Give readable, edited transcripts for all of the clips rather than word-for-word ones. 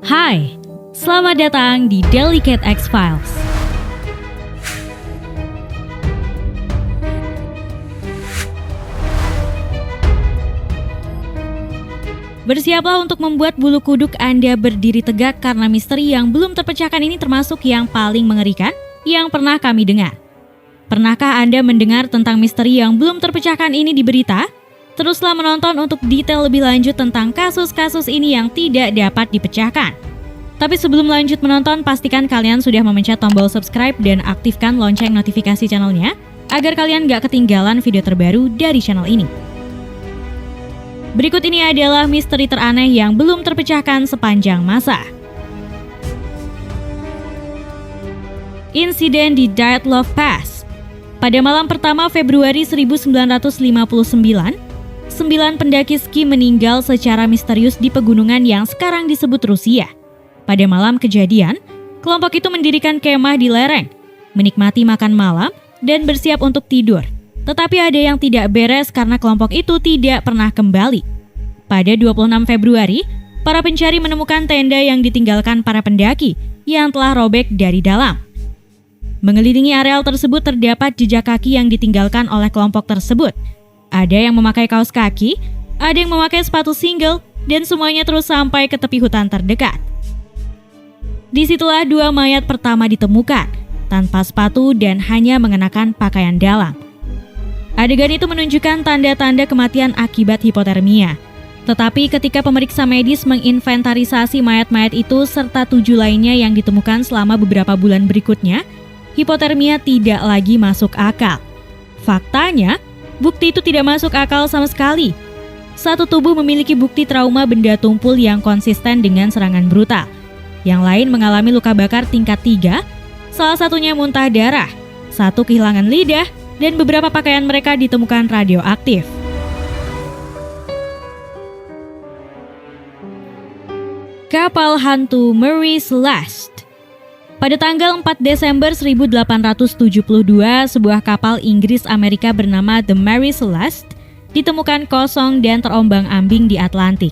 Hai, selamat datang di Delicate X-Files. Bersiaplah untuk membuat bulu kuduk Anda berdiri tegak karena misteri yang belum terpecahkan ini termasuk yang paling mengerikan yang pernah kami dengar. Pernahkah Anda mendengar tentang misteri yang belum terpecahkan ini di berita? Teruslah menonton untuk detail lebih lanjut tentang kasus-kasus ini yang tidak dapat dipecahkan. Tapi sebelum lanjut menonton, pastikan kalian sudah memencet tombol subscribe dan aktifkan lonceng notifikasi channelnya agar kalian gak ketinggalan video terbaru dari channel ini. Berikut ini adalah misteri teraneh yang belum terpecahkan sepanjang masa. Insiden di Dyatlov Pass. Pada malam pertama Februari 1959, 9 pendaki ski meninggal secara misterius di pegunungan yang sekarang disebut Rusia. Pada malam kejadian, kelompok itu mendirikan kemah di lereng, menikmati makan malam, dan bersiap untuk tidur. Tetapi ada yang tidak beres karena kelompok itu tidak pernah kembali. Pada 26 Februari, para pencari menemukan tenda yang ditinggalkan para pendaki yang telah robek dari dalam. Mengelilingi areal tersebut terdapat jejak kaki yang ditinggalkan oleh kelompok tersebut. Ada yang memakai kaos kaki, ada yang memakai sepatu single, dan semuanya terus sampai ke tepi hutan terdekat. Disitulah 2 mayat pertama ditemukan, tanpa sepatu dan hanya mengenakan pakaian dalam. Adegan itu menunjukkan tanda-tanda kematian akibat hipotermia. Tetapi ketika pemeriksa medis menginventarisasi mayat-mayat itu serta 7 lainnya yang ditemukan selama beberapa bulan berikutnya, hipotermia tidak lagi masuk akal. Faktanya, bukti itu tidak masuk akal sama sekali. Satu tubuh memiliki bukti trauma benda tumpul yang konsisten dengan serangan brutal. Yang lain mengalami luka bakar tingkat 3, salah satunya muntah darah, 1 kehilangan lidah, dan beberapa pakaian mereka ditemukan radioaktif. Kapal hantu Mary Celeste. Pada tanggal 4 Desember 1872, sebuah kapal Inggris-Amerika bernama The Mary Celeste ditemukan kosong dan terombang-ambing di Atlantik.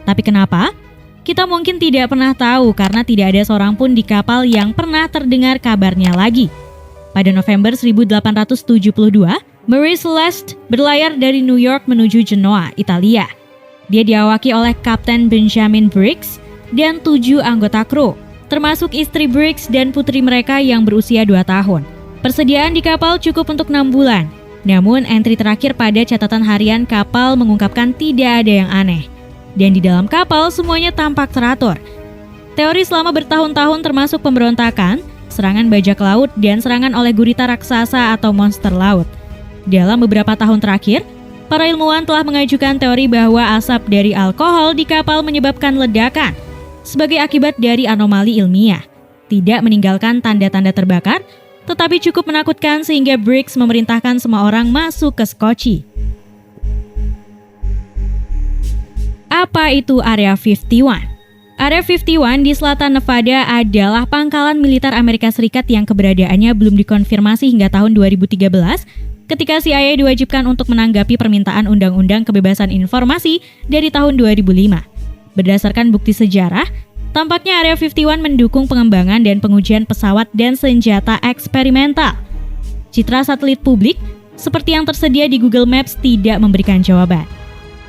Tapi kenapa? Kita mungkin tidak pernah tahu karena tidak ada seorang pun di kapal yang pernah terdengar kabarnya lagi. Pada November 1872, Mary Celeste berlayar dari New York menuju Genoa, Italia. Dia diawaki oleh Kapten Benjamin Briggs dan 7 anggota kru, termasuk istri Briggs dan putri mereka yang berusia 2 tahun. Persediaan di kapal cukup untuk 6 bulan. Namun entry terakhir pada catatan harian kapal mengungkapkan tidak ada yang aneh. Dan di dalam kapal semuanya tampak teratur. Teori selama bertahun-tahun termasuk pemberontakan, serangan bajak laut, dan serangan oleh gurita raksasa atau monster laut. Dalam beberapa tahun terakhir, para ilmuwan telah mengajukan teori bahwa asap dari alkohol di kapal menyebabkan ledakan sebagai akibat dari anomali ilmiah. Tidak meninggalkan tanda-tanda terbakar, tetapi cukup menakutkan sehingga Briggs memerintahkan semua orang masuk ke skoci. Apa itu Area 51? Area 51 di selatan Nevada adalah pangkalan militer Amerika Serikat yang keberadaannya belum dikonfirmasi hingga tahun 2013 ketika CIA diwajibkan untuk menanggapi permintaan Undang-Undang Kebebasan Informasi dari tahun 2005. Berdasarkan bukti sejarah, tampaknya Area 51 mendukung pengembangan dan pengujian pesawat dan senjata eksperimental. Citra satelit publik, seperti yang tersedia di Google Maps, tidak memberikan jawaban.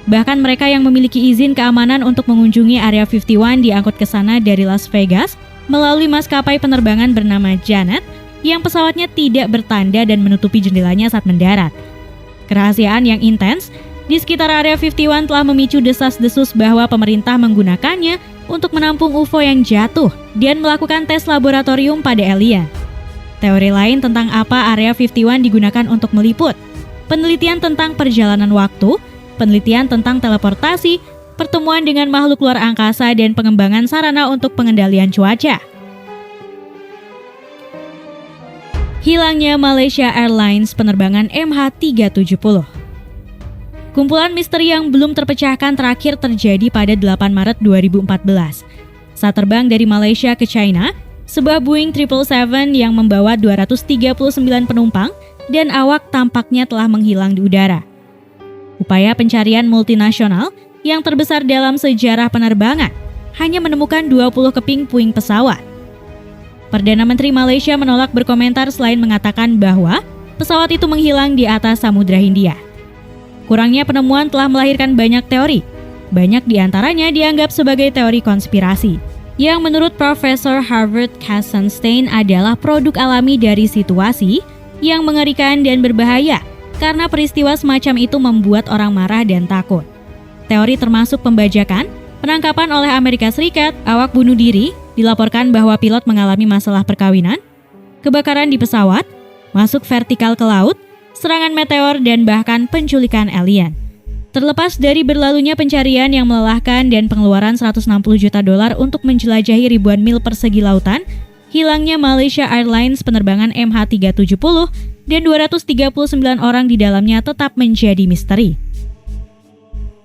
Bahkan mereka yang memiliki izin keamanan untuk mengunjungi Area 51 diangkut ke sana dari Las Vegas melalui maskapai penerbangan bernama Janet yang pesawatnya tidak bertanda dan menutupi jendelanya saat mendarat. Kerahasiaan yang intens di sekitar Area 51 telah memicu desas-desus bahwa pemerintah menggunakannya untuk menampung UFO yang jatuh dan melakukan tes laboratorium pada alien. Teori lain tentang apa Area 51 digunakan untuk meliput: penelitian tentang perjalanan waktu, penelitian tentang teleportasi, pertemuan dengan makhluk luar angkasa, dan pengembangan sarana untuk pengendalian cuaca. Hilangnya Malaysia Airlines penerbangan MH370. Kumpulan misteri yang belum terpecahkan terakhir terjadi pada 8 Maret 2014. Saat terbang dari Malaysia ke China, sebuah Boeing 777 yang membawa 239 penumpang dan awak tampaknya telah menghilang di udara. Upaya pencarian multinasional yang terbesar dalam sejarah penerbangan hanya menemukan 20 keping puing pesawat. Perdana Menteri Malaysia menolak berkomentar selain mengatakan bahwa pesawat itu menghilang di atas Samudra Hindia. Kurangnya penemuan telah melahirkan banyak teori. Banyak di antaranya dianggap sebagai teori konspirasi, yang menurut Profesor Harvard Kassenstein adalah produk alami dari situasi yang mengerikan dan berbahaya karena peristiwa semacam itu membuat orang marah dan takut. Teori termasuk pembajakan, penangkapan oleh Amerika Serikat, awak bunuh diri, dilaporkan bahwa pilot mengalami masalah perkawinan, kebakaran di pesawat, masuk vertikal ke laut, serangan meteor, dan bahkan penculikan alien. Terlepas dari berlalunya pencarian yang melelahkan dan pengeluaran 160 juta dolar untuk menjelajahi ribuan mil persegi lautan, hilangnya Malaysia Airlines penerbangan MH370 dan 239 orang di dalamnya tetap menjadi misteri.